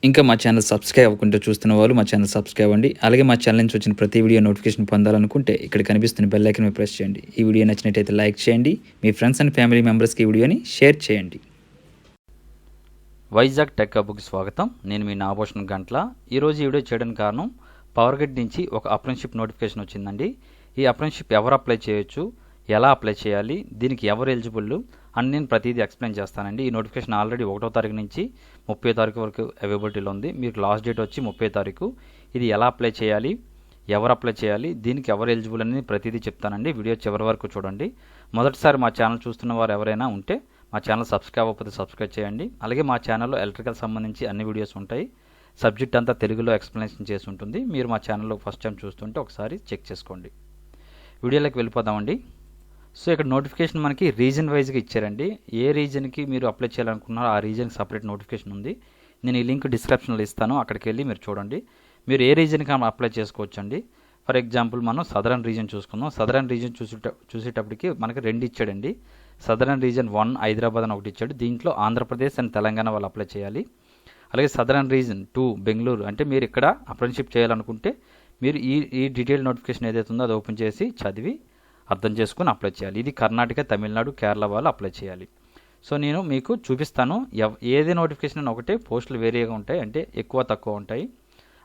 ఇంకా మా channel subscribe అవ్వకుంటే చూస్తున్న వాళ్ళు మా ఛానల్ సబ్స్క్రైబ్ అవ్వండి. అలాగే మా ఛానల్ నుంచి వచ్చిన ప్రతి వీడియో నోటిఫికేషన్ పొందాలనుకుంటే ఇక్కడ కనిపిస్తున్న బెల్ ఐకాన్ మీద ప్రెస్ చేయండి. ఈ వీడియో నచ్చినట్టయితే లైక్ చేయండి. మీ ఫ్రెండ్స్ అండ్ ఫ్యామిలీ మెంబర్స్కి ఈ వీడియోని షేర్ చేయండి. వైజాగ్ టెక్ హబ్కి స్వాగతం. నేను మీ నాభూషణ్ గంట్ల. ఈరోజు ఈ వీడియో చేయడానికి కారణం పవర్ గ్రిడ్ నుంచి ఒక అప్రెంటిస్‌షిప్ నోటిఫికేషన్ వచ్చిందండి. ఈ అప్రెంటిస్‌షిప్ ఎవరు అప్లై చేయొచ్చు, ఎలా అప్లై చేయాలి, దీనికి ఎవరు ఎలిజిబుల్ అని నేను ప్రతిదీ ఎక్స్ప్లెయిన్ చేస్తానండి. ఈ నోటిఫికేషన్ ఆల్రెడీ 1వ తారీఖు నుంచి 30వ తారీఖు వరకు అవైలబిలిటీలో ఉంది. మీకు లాస్ట్ డేట్ వచ్చి 30వ తారీఖు. ఇది ఎలా అప్లై చేయాలి, ఎవరు అప్లై చేయాలి, దీనికి ఎవరు ఎలిజిబుల్ అనేది ప్రతిదీ చెప్తానండి. వీడియో చివరి వరకు చూడండి. మొదటిసారి మా ఛానల్ చూస్తున్న వారు ఎవరైనా ఉంటే మా ఛానల్ సబ్స్క్రైబ్ అవ్వకపోతే సబ్స్క్రైబ్ చేయండి. అలాగే మా ఛానల్లో ఎలక్ట్రికల్ సంబంధించి అన్ని వీడియోస్ ఉంటాయి. సబ్జెక్ట్ అంతా తెలుగులో ఎక్స్ప్లెనేషన్ చేసి ఉంటుంది. మీరు మా ఛానల్లో ఫస్ట్ టైం చూస్తుంటే ఒకసారి చెక్ చేసుకోండి. వీడియోలోకి వెళ్ళిపోదామండి. సో ఇక్కడ నోటిఫికేషన్ మనకి రీజన్ వైజ్గా ఇచ్చారండి. ఏ రీజన్కి మీరు అప్లై చేయాలనుకున్నారో ఆ రీజన్కి సపరేట్ నోటిఫికేషన్ ఉంది. నేను ఈ లింక్ డిస్క్రిప్షన్లో ఇస్తాను, అక్కడికి వెళ్ళి మీరు చూడండి. మీరు ఏ రీజన్కి అప్లై చేసుకోవచ్చండి. ఫర్ ఎగ్జాంపుల్ మనం సదరన్ రీజన్ చూసుకుందాం. సదరన్ రీజన్ చూసేటప్పటికి మనకి 2 ఇచ్చాడండి. సదరన్ రీజన్ 1 హైదరాబాద్ అని ఒకటి ఇచ్చాడు. దీంట్లో ఆంధ్రప్రదేశ్ అండ్ తెలంగాణ వాళ్ళు అప్లై చేయాలి. అలాగే సదరన్ రీజన్ 2 బెంగళూరు, అంటే మీరు ఇక్కడ అప్రెంటిస్‌షిప్ చేయాలనుకుంటే మీరు ఈ డీటెయిల్ నోటిఫికేషన్ ఏదైతే ఉందో అది ఓపెన్ చేసి చదివి అర్థం చేసుకుని అప్లై చేయాలి. ఇది కర్ణాటక, తమిళనాడు, కేరళ వాళ్ళు అప్లై చేయాలి. సో నేను మీకు చూపిస్తాను. ఏది నోటిఫికేషన్ అని ఒకటే, పోస్టులు వేరేగా ఉంటాయి, అంటే ఎక్కువ తక్కువ ఉంటాయి.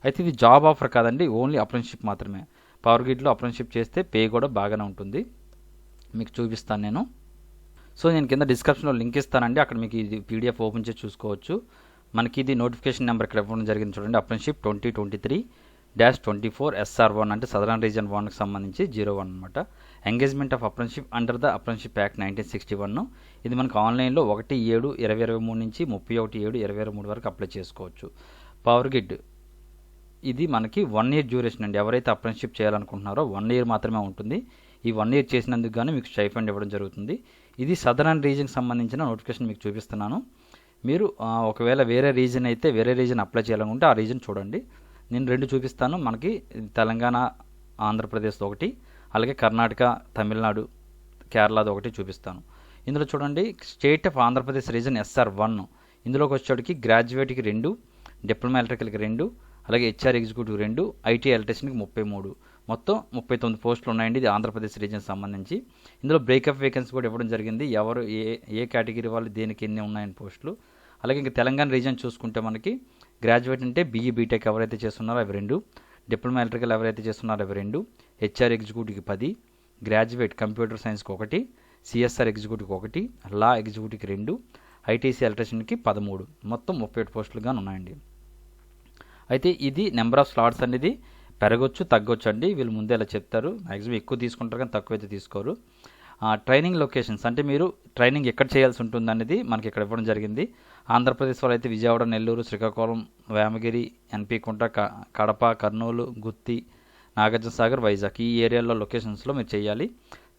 అయితే ఇది జాబ్ ఆఫర్ కాదండి, ఓన్లీ అప్రెంటిస్‌షిప్ మాత్రమే. పవర్ గ్రిడ్లో అప్రెంటిస్‌షిప్ చేస్తే పే కూడా బాగానే ఉంటుంది. మీకు చూపిస్తాను నేను. సో నేను కింద డిస్క్రిప్షన్లో లింక్ ఇస్తానండి, అక్కడ మీకు ఇది పీడిఎఫ్ ఓపెన్ చేసి చూసుకోవచ్చు. మనకి ఇది నోటిఫికేషన్ నెంబర్ ఇక్కడ ఇవ్వడం జరిగింది చూడండి. అప్రెంటిస్‌షిప్ 2023-24 SR1 అంటే సదరన్ రీజన్ 1కి సంబంధించి 01 అనమాట. Engagement of apprenticeship under the apprenticeship act 1961. ఇది మనకు ఆన్లైన్లో 1/7/2023 నుంచి 31/7/2023 వరకు అప్లై చేసుకోవచ్చు. పవర్ గ్రిడ్ ఇది మనకి 1 ఇయర్ డ్యూరేషన్ అండి. ఎవరైతే అప్రెంటిస్‌షిప్ చేయాలనుకుంటున్నారో 1 ఇయర్ మాత్రమే ఉంటుంది. ఈ 1 ఇయర్ చేసినందుకు గాను మీకు స్టైఫండ్ ఇవ్వడం జరుగుతుంది. ఇది సదరన్ రీజన్కి సంబంధించిన నోటిఫికేషన్ మీకు చూపిస్తున్నాను. మీరు ఒకవేళ వేరే రీజన్ అయితే వేరే రీజన్ అప్లై చేయాలనుకుంటే ఆ రీజన్ చూడండి. నేను 2 చూపిస్తాను. మనకి తెలంగాణ, ఆంధ్రప్రదేశ్ ఒకటి, అలాగే కర్ణాటక, తమిళనాడు, కేరళది ఒకటి చూపిస్తాను. ఇందులో చూడండి, state of Andhra Pradesh reason SR1. ఇందులోకి వచ్చేటికి గ్రాడ్యుయేట్కి 2, డిప్లొమా ఎలక్ట్రికల్కి 2, అలాగే HR ఎగ్జిక్యూటివ్ 2, ITI ఎలక్ట్రీషియన్కి 33, మొత్తం 39 పోస్టులు ఉన్నాయండి. ఇది ఆంధ్రప్రదేశ్ రీజన్ సంబంధించి. ఇందులో బ్రేకప్ వేకెన్సీ కూడా ఇవ్వడం జరిగింది. ఎవరు ఏ కేటగిరీ వాళ్ళు దేనికి ఎన్ని ఉన్నాయని పోస్టులు. అలాగే ఇంకా తెలంగాణ రీజన్ చూసుకుంటే మనకి గ్రాడ్యుయేట్ అంటే BE Btech ఎవరైతే చేస్తున్నారో అవి 2, డిప్లొమా ఎలక్ట్రికల్ ఎవరైతే చేస్తున్నారో అవి 2, HR ఎగ్జిక్యూటివ్కి 10, గ్రాడ్యుయేట్ కంప్యూటర్ సైన్స్కి 1, CSR ఎగ్జిక్యూటివ్కి 1, లా ఎగ్జిక్యూటివ్కి 2, ITC ఎలక్ట్రీషియన్కి 13, మొత్తం 37 పోస్టులుగా ఉన్నాయండి. అయితే ఇది నెంబర్ ఆఫ్ స్లాట్స్ అనేది పెరగొచ్చు, తగ్గొచ్చు అండి. వీళ్ళు ముందే ఇలా చెప్తారు. మ్యాక్సిమం ఎక్కువ తీసుకుంటారు కానీ తక్కువ అయితే తీసుకోరు. ట్రైనింగ్ లొకేషన్స్ అంటే మీరు ట్రైనింగ్ ఎక్కడ చేయాల్సి ఉంటుంది అనేది మనకి ఇక్కడ ఇవ్వడం జరిగింది. ఆంధ్రప్రదేశ్ వాళ్ళు అయితే విజయవాడ, నెల్లూరు, శ్రీకాకుళం, వేమగిరి, NP కుంట, కడప, కర్నూలు, గుత్తి, నాగార్జునసాగర్, వైజాగ్ ఈ ఏరియాలో లొకేషన్స్లో మీరు చేయాలి.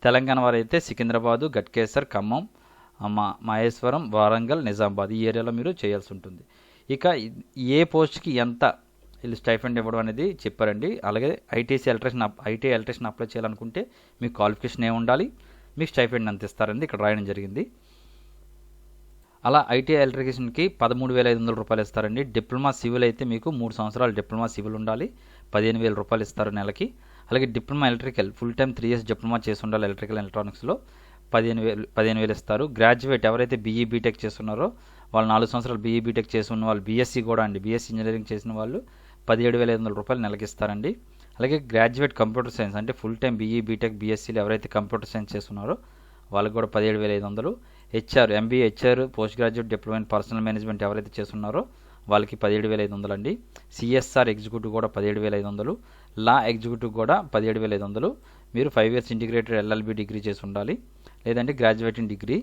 తెలంగాణ వారు అయితే సికింద్రాబాదు, గట్కేసర్, ఖమ్మం, మహేశ్వరం, వరంగల్, నిజామాబాద్ ఈ ఏరియాలో మీరు చేయాల్సి ఉంటుంది. ఇక ఏ పోస్ట్కి ఎంత వీళ్ళు స్టైఫండ్ ఇవ్వడం అనేది చెప్పారండి. అలాగే ITI ఎలక్ట్రీషియన్ అప్లై చేయాలనుకుంటే మీకు క్వాలిఫికేషన్ ఏమి ఉండాలి, మీకు స్టైఫండ్ ఎంత ఇస్తారండి ఇక్కడ రాయడం జరిగింది. అలా ITI ఎలక్ట్రీషియన్కి 13,500 రూపాయలు ఇస్తారండి. డిప్లొమా సివిల్ అయితే మీకు 3 సంవత్సరాలు డిప్లొమా సివిల్ ఉండాలి, 15,000 రూపాయలు ఇస్తారు నెలకి. అలాగే diploma electrical full time 3 years diploma చేసి ఉండాలి ఎలక్ట్రికల్ ఎలక్ట్రానిక్స్లో, 15,000 ఇస్తారు. గ్రాడ్యుయేట్ ఎవరైతే BE Btech చేస్తున్నారో వాళ్ళు 4 సంవత్సరాలు BE Btech చేసి ఉన్న వాళ్ళు, BSc కూడా అండి, BSc ఇంజనీరింగ్ చేసిన వాళ్ళు 17,500 రూపాయలు నెలకి ఇస్తారండి. అలాగే గ్రాడ్యుయేట్ కంప్యూటర్ సైన్స్ అంటే ఫుల్ టైం BE Btech BScలు ఎవరైతే కంప్యూటర్ సైన్స్ చేస్తున్నారో వాళ్ళకి కూడా 17,500. HR MBA HR post graduate diploma in personal management ఎవరైతే చేస్తున్నారో వాళ్ళకి 17,500 అండి. CSR ఎగ్జిక్యూటివ్ కూడా 17,500, లా ఎగ్జిక్యూటివ్ కూడా 17,500. మీరు 5 ఇయర్స్ ఇంటిగ్రేటెడ్ LLB డిగ్రీ చేసి ఉండాలి, లేదంటే గ్రాడ్యుయేటింగ్ డిగ్రీ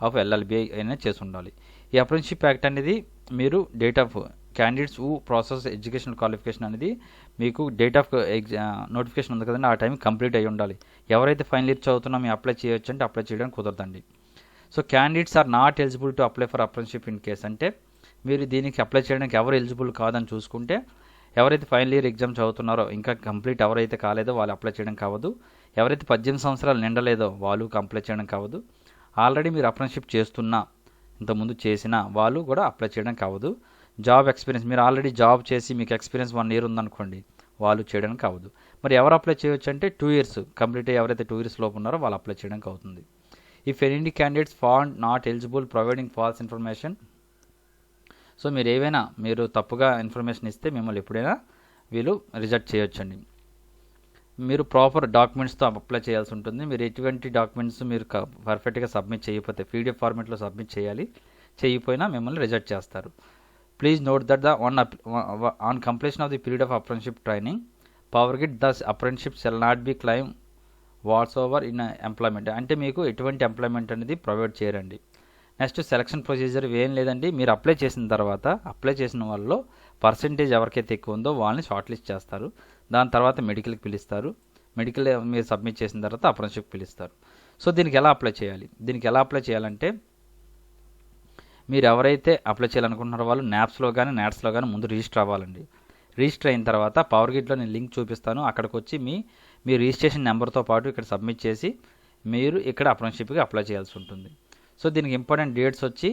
ఆఫ్ LLB అయినా చేసి ఉండాలి. ఈ అప్రెంటిస్‌షిప్ యాక్ట్ అనేది మీరు date of candidates who process educational qualification అనేది మీకు డేట్ ఆఫ్ నోటిఫికేషన్ ఉంది కదండి, ఆ టైం కంప్లీట్ అయ్యి ఉండాలి. ఎవరైతే ఫైనల్ ఇయర్ చదువుతున్నా మీ అప్లై చేయొచ్చు అంటే అప్లై చేయడానికి కుదరదండి. So candidates are not eligible to apply for apprenticeship in case అంటే మీరు దీనికి అప్లై చేయడానికి ఎవరు ఎలిజిబుల్ కాదని చూసుకుంటే, ఎవరైతే ఫైనల్ ఇయర్ ఎగ్జామ్ చదువుతున్నారో ఇంకా కంప్లీట్ ఎవరైతే కాలేదో వాళ్ళు అప్లై చేయడం కావదు. ఎవరైతే 18 సంవత్సరాలు నిండలేదో వాళ్ళు అప్లై చేయడం కావదు. ఆల్రెడీ మీరు అప్రెంటిస్‌షిప్ చేస్తున్నా ఇంతకుముందు చేసిన వాళ్ళు కూడా అప్లై చేయడానికి అవ్వదు. జాబ్ ఎక్స్పీరియన్స్ మీరు ఆల్రెడీ జాబ్ చేసి మీకు ఎక్స్పీరియన్స్ 1 ఇయర్ ఉందనుకోండి, వాళ్ళు చేయడానికి అవ్వదు. మరి ఎవరు అప్లై చేయొచ్చు అంటే 2 ఇయర్స్ కంప్లీట్ అయ్యి ఎవరైతే 2 ఇయర్స్ లోపు ఉన్నారో వాళ్ళు అప్లై చేయడానికి అవుతుంది. If any candidates found not eligible providing false information, so మీరు తప్పుగా ఇన్ఫర్మేషన్ ఇస్తే మిమ్మల్ని ఎప్పుడైనా వీళ్ళు రిజెక్ట్ చేయొచ్చండి. మీరు ప్రాపర్ డాక్యుమెంట్స్తో అప్లై చేయాల్సి ఉంటుంది. మీరు ఎటువంటి డాక్యుమెంట్స్ మీరు పర్ఫెక్ట్గా సబ్మిట్ చేయకపోతే పీడిఎఫ్ ఫార్మేట్లో సబ్మిట్ చేయాలి, చేయకపోయినా మిమ్మల్ని రిజెక్ట్ చేస్తారు. Please note that on completion of the period of apprenticeship training provided thus apprenticeship shall not be claim whatsoever in employment, అంటే మీకు ఎటువంటి ఎంప్లాయ్మెంట్ అనేది ప్రొవైడ్ చేయరండి. నెక్స్ట్ సెలక్షన్ ప్రొసీజర్ ఏం లేదండి. మీరు అప్లై చేసిన తర్వాత అప్లై చేసిన వాళ్ళలో పర్సెంటేజ్ ఎవరికైతే ఎక్కువ ఉందో వాళ్ళని షార్ట్ లిస్ట్ చేస్తారు. దాని తర్వాత మెడికల్కి పిలుస్తారు. మెడికల్ మీరు సబ్మిట్ చేసిన తర్వాత అప్రెంటిస్షిప్ పిలుస్తారు. సో దీనికి ఎలా అప్లై చేయాలంటే మీరు ఎవరైతే అప్లై చేయాలనుకుంటున్నారో వాళ్ళు న్యాప్స్లో కానీ నాట్స్లో కానీ ముందు రిజిస్టర్ అవ్వాలండి. రిజిస్టర్ అయిన తర్వాత పవర్గిట్లో నేను లింక్ చూపిస్తాను, అక్కడికి వచ్చి మీ రిజిస్ట్రేషన్ నెంబర్తో పాటు ఇక్కడ సబ్మిట్ చేసి మీరు ఇక్కడ అప్రెంటిస్షిప్కి అప్లై చేయాల్సి ఉంటుంది. సో దీనికి ఇంపార్టెంట్ డేట్స్ వచ్చి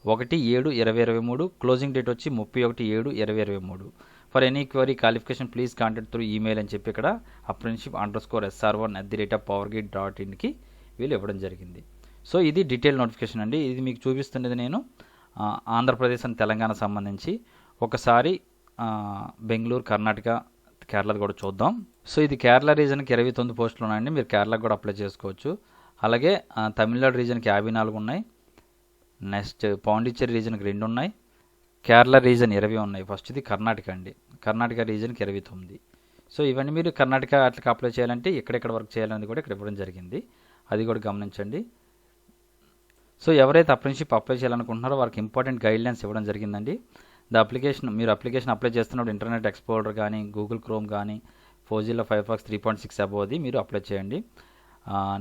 1/7/2023, క్లోజింగ్ డేట్ వచ్చి 31/7/2023. For any query qualification please contact through email అని చెప్పి ఇక్కడ apprenticeship_sr1@powergrid.in వీళ్ళు ఇవ్వడం జరిగింది. సో ఇది డీటెయిల్ నోటిఫికేషన్ అండి. ఇది మీకు చూపిస్తున్నది నేను ఆంధ్రప్రదేశ్ అండ్ తెలంగాణ సంబంధించి. ఒకసారి బెంగళూరు, కర్ణాటక, కేరళ కూడా చూద్దాం. సో ఇది కేరళ రీజన్కి 29 పోస్టులు ఉన్నాయండి. మీరు కేరళకు కూడా అప్లై చేసుకోవచ్చు. అలాగే తమిళనాడు రీజన్కి 54 ఉన్నాయి. నెక్స్ట్ పాండిచ్చేరి రీజన్కి 2 ఉన్నాయి. కేరళ రీజన్ 20 ఉన్నాయి. ఫస్ట్ది కర్ణాటక అండి. కర్ణాటక రీజన్కి 29. సో ఇవన్నీ మీరు కర్ణాటక అట్లకి అప్లై చేయాలంటే ఎక్కడెక్కడ వర్క్ చేయాలనేది కూడా ఇక్కడ ఇవ్వడం జరిగింది, అది కూడా గమనించండి. సో ఎవరైతే అప్రెంటిస్షిప్ అప్లై చేయాలనుకుంటున్నారో వారికి ఇంపార్టెంట్ గైడ్లైన్స్ ఇవ్వడం జరిగిందండి. మీరు అప్లికేషన్ అప్లై చేస్తున్నప్పుడు ఇంటర్నెట్ ఎక్స్ప్లోరర్ కానీ, గూగుల్ క్రోమ్ కానీ, ఫోజిల్లో ఫైర్ఫాక్స్ 3.6 అబోవ్ది మీరు అప్లై చేయండి.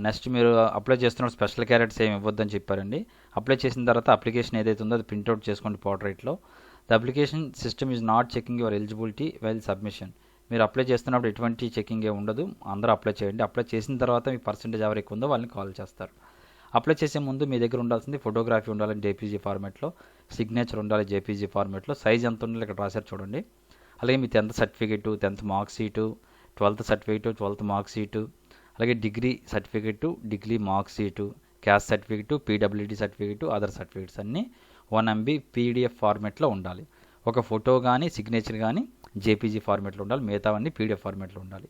నెక్స్ట్ మీరు అప్లై చేస్తున్నప్పుడు స్పెషల్ క్యారెక్టర్స్ ఏమి ఇవ్వద్దని చెప్పారండి. అప్లై చేసిన తర్వాత అప్లికేషన్ ఏదైతే ఉందో అది ప్రింట్అవుట్ చేసుకోండి పోర్ట్రైట్లో. The application system is not checking your eligibility while submission. మీరు అప్లై చేస్తున్నప్పుడు ఎటువంటి చెకింగ్ ఏ ఉండదు, అందరూ అప్లై చేయండి. అప్లై చేసిన తర్వాత మీ పర్సెంటేజ్ ఎవరు ఎక్కువ ఉందో వాళ్ళని కాల్ చేస్తారు. అప్లై చేసే ముందు మీ దగ్గర ఉండాల్సింది ఫోటోగ్రఫీ ఉండాలి జేపీజీ ఫార్మాట్లో, సిగ్నేచర్ ఉండాలి జేపీజీ ఫార్మాట్లో, సైజ్ ఎంత ఉండాలి ఇక్కడ రాశారు చూడండి. అలాగే మీ 10th certificate, 10th mark sheet, 12th certificate, 12th mark sheet, అలాగే degree certificate, degree mark sheet, caste certificate, PWD certificate, other certificates అన్నీ 1 MB పీడిఎఫ్ ఫార్మాట్లో ఉండాలి. ఒక ఫోటో కానీ సిగ్నేచర్ కానీ జేపీజీ ఫార్మాట్లో ఉండాలి, మిగతావన్నీ పీడిఎఫ్ ఫార్మాట్లో ఉండాలి.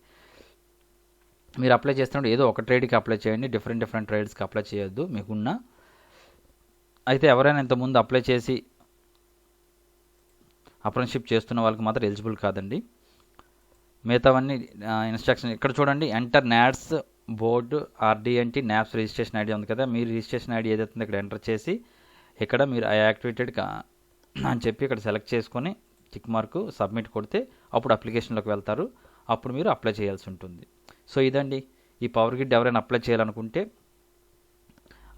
మీరు అప్లై చేస్తున్నప్పుడు ఏదో ఒక ట్రేడ్కి అప్లై చేయండి, డిఫరెంట్ ట్రేడ్స్కి అప్లై చేయొద్దు మీకున్న. అయితే ఎవరైనా ఇంతకుముందు అప్లై చేసి అప్రెంటిస్షిప్ చేస్తున్న వాళ్ళకి మాత్రం ఎలిజిబుల్ కాదండి. మిగతావన్నీ ఇన్స్ట్రక్షన్ ఇక్కడ చూడండి. ఎంటర్ నాట్స్ బోర్డు ఆర్డిఎన్టీ నాప్స్ రిజిస్ట్రేషన్ ఐడి ఉంది కదా, మీ రిజిస్ట్రేషన్ ఐడి ఏదైతే ఇక్కడ ఎంటర్ చేసి ఇక్కడ మీరు ఐ యాక్టివేటెడ్ అని చెప్పి ఇక్కడ సెలెక్ట్ చేసుకొని టిక్ మార్కు సబ్మిట్ కొడితే అప్పుడు అప్లికేషన్లోకి వెళ్తారు, అప్పుడు మీరు అప్లై చేయాల్సి ఉంటుంది. సో ఇదండి ఈ పవర్ గ్రిడ్. ఎవరైనా అప్లై చేయాలనుకుంటే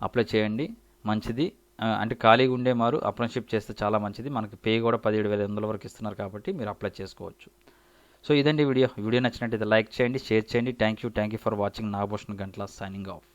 అప్లై చేయండి, మంచిది. అంటే ఖాళీగా ఉండేవారు అప్రెంటిస్షిప్ చేస్తే చాలా మంచిది. మనకి పే కూడా 17,800 వరకు ఇస్తున్నారు కాబట్టి మీరు అప్లై చేసుకోవచ్చు. సో ఇదండి వీడియో నచ్చినట్టయితే లైక్ చేయండి, షేర్ చేయండి. Thank you for watching. Nagabhushan Gantla signing off.